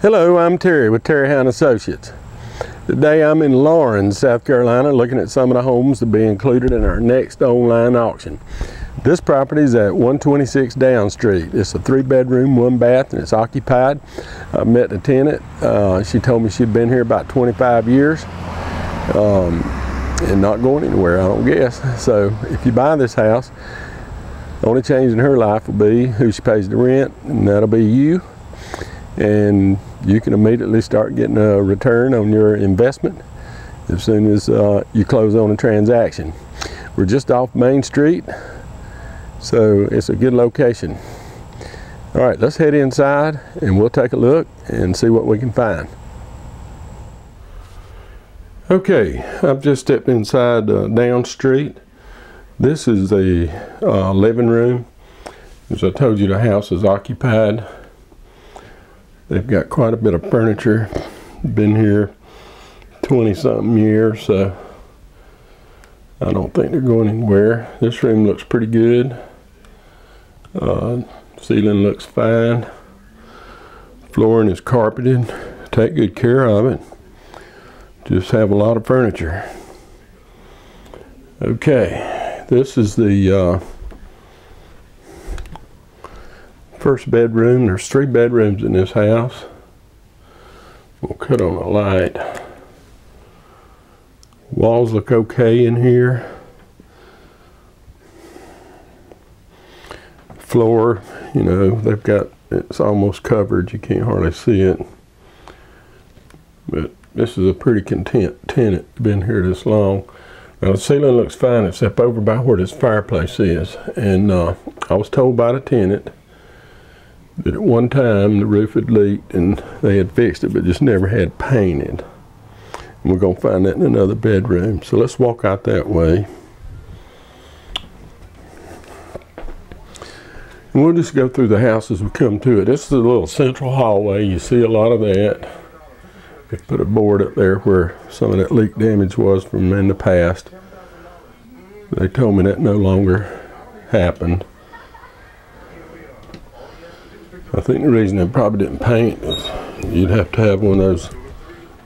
Hello, I'm Terry with Terry Hound Associates. Today I'm in Laurens, South Carolina, looking at some of the homes to be included in our next online auction. This property is at 126 Down Street. It's a 3-bedroom, 1-bath, and it's occupied. I met the tenant. She told me she'd been here about 25 years and not going anywhere, I don't guess. So if you buy this house, the only change in her life will be who she pays the rent, and that'll be you. And you can immediately start getting a return on your investment as soon as you close on a transaction. We're just off Main Street, so it's a good location. All right, let's head inside and we'll take a look and see what we can find. Okay, I've just stepped inside Down Street. This is the living room. As I told you, the house is occupied. They've got quite a bit of furniture. Been here 20-something years, so I don't think they're going anywhere. This room looks pretty good. Ceiling looks fine. Flooring is carpeted. Take good care of it. Just have a lot of furniture. Okay, this is the first bedroom. There's 3 bedrooms in this house. We'll cut on the light. Walls look okay in here. Floor, you know, they've got, it's almost covered. You can't hardly see it. But this is a pretty content tenant, been here this long. Now the ceiling looks fine except over by where this fireplace is. And I was told by the tenant that at one time the roof had leaked and they had fixed it but just never had painted. And we're going to find that in another bedroom. So let's walk out that way. And we'll just go through the house as we come to it. This is a little central hallway. You see a lot of that. They put a board up there where some of that leak damage was from in the past. They told me that no longer happened. I think the reason they probably didn't paint is you'd have to have one of those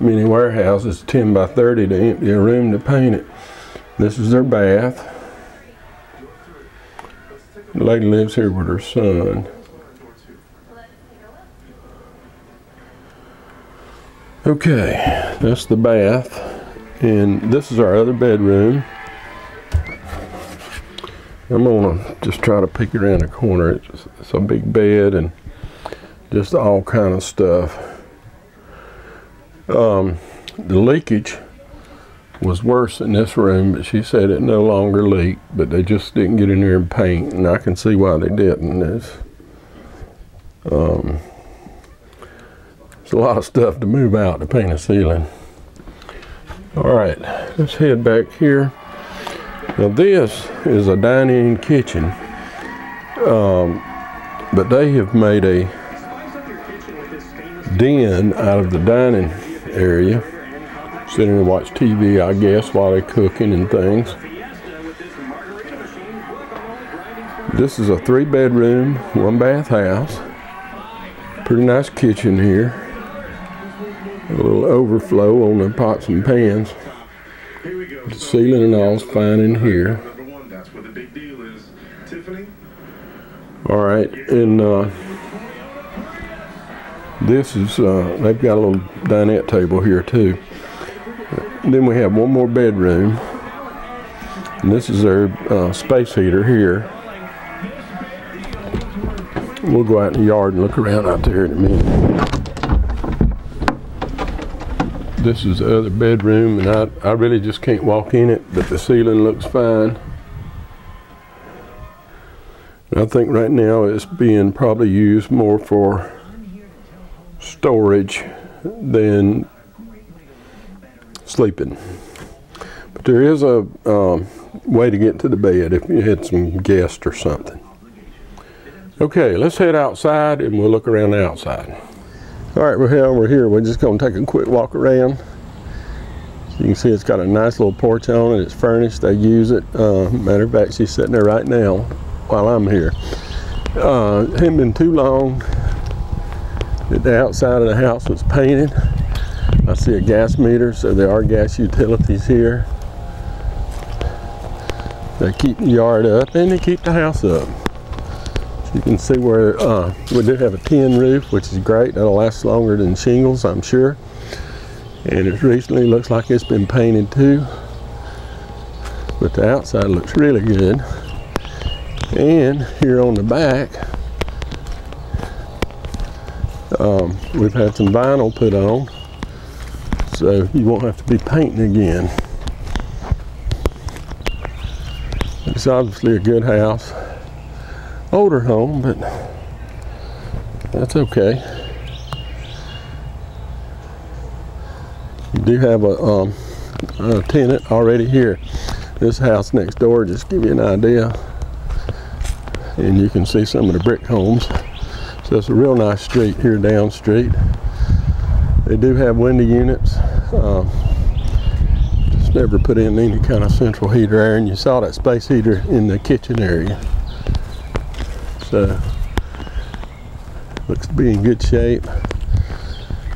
mini warehouses, 10 by 30, to empty a room to paint it. This is their bath. The lady lives here with her son. Okay, that's the bath. And this is our other bedroom. I'm gonna just try to peek around the corner. It's a big bed and just all kind of stuff. The leakage was worse in this room, but she said it no longer leaked, but they just didn't get in there and paint, and I can see why they didn't. It's a lot of stuff to move out to paint a ceiling. All right, let's head back here. Now this is a dining kitchen, but they have made a den out of the dining area. Sit there and watch TV, I guess, while they're cooking and things. This is a 3-bedroom, 1-bath house. Pretty nice kitchen here. A little overflow on the pots and pans. The ceiling and all is fine in here. All right, and this is, they've got a little dinette table here too. Then we have one more bedroom, and this is their space heater here. We'll go out in the yard and look around out there in a minute. This is the other bedroom, and I really just can't walk in it, but the ceiling looks fine. And I think right now it's being probably used more for storage than sleeping. But there is a way to get to the bed if you had some guests or something. Okay, let's head outside and we'll look around the outside. All right, we're over here. We're just going to take a quick walk around. You can see it's got a nice little porch on it. It's furnished. They use it. Matter of fact, she's sitting there right now while I'm here. Hadn't been too long The outside of the house was painted. I see a gas meter, so there are gas utilities here. They keep the yard up and they keep the house up. So you can see where we do have a tin roof, which is great. That'll last longer than shingles, I'm sure. And it recently looks like it's been painted too. But the outside looks really good. And here on the back, we've had some vinyl put on, so you won't have to be painting again. It's obviously a good house. Older home, but that's okay. You do have a tenant already here. This house next door, just to give you an idea. And you can see some of the brick homes. So it's a real nice street here down street. They do have window units. Just never put in any kind of central heater there, and you saw that space heater in the kitchen area. So looks to be in good shape.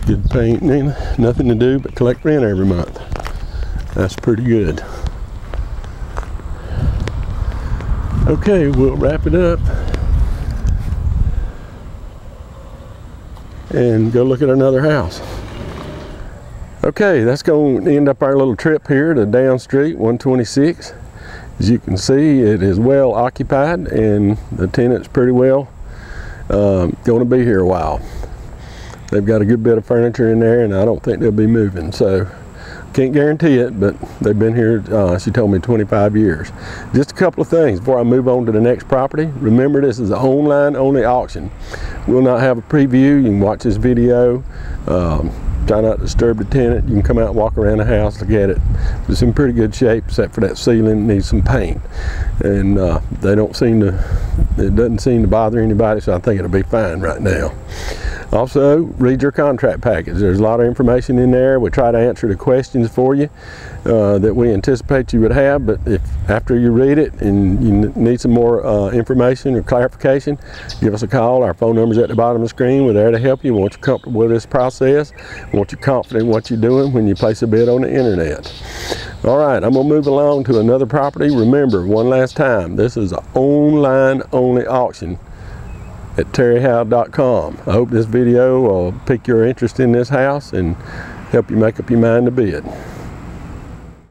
Good painting, nothing to do but collect rent every month. That's pretty good. Okay, we'll wrap it up and go look at another house. Okay, that's going to end up our little trip here to Down Street 126. As you can see, it is well occupied and the tenant's pretty well going to be here a while. They've got a good bit of furniture in there, and I don't think they'll be moving, so can't guarantee it, but they've been here, she told me, 25 years. Just a couple of things before I move on to the next property. Remember, this is an online only auction. We'll not have a preview. You can watch this video. Try not to disturb the tenant. You can come out and walk around the house, look at it. It's in pretty good shape, except for that ceiling needs some paint. And they don't seem to, it doesn't seem to bother anybody, so I think it'll be fine right now. Also, read your contract package. There's a lot of information in there. We try to answer the questions for you that we anticipate you would have, but if after you read it and you need some more information or clarification, give us a call. Our phone number's at the bottom of the screen. We're there to help you. We want you comfortable with this process. We want you confident in what you're doing when you place a bid on the internet. All right, I'm gonna move along to another property. Remember, one last time, this is an online only auction at terryhowe.com. I hope this video will pique your interest in this house and help you make up your mind to bid.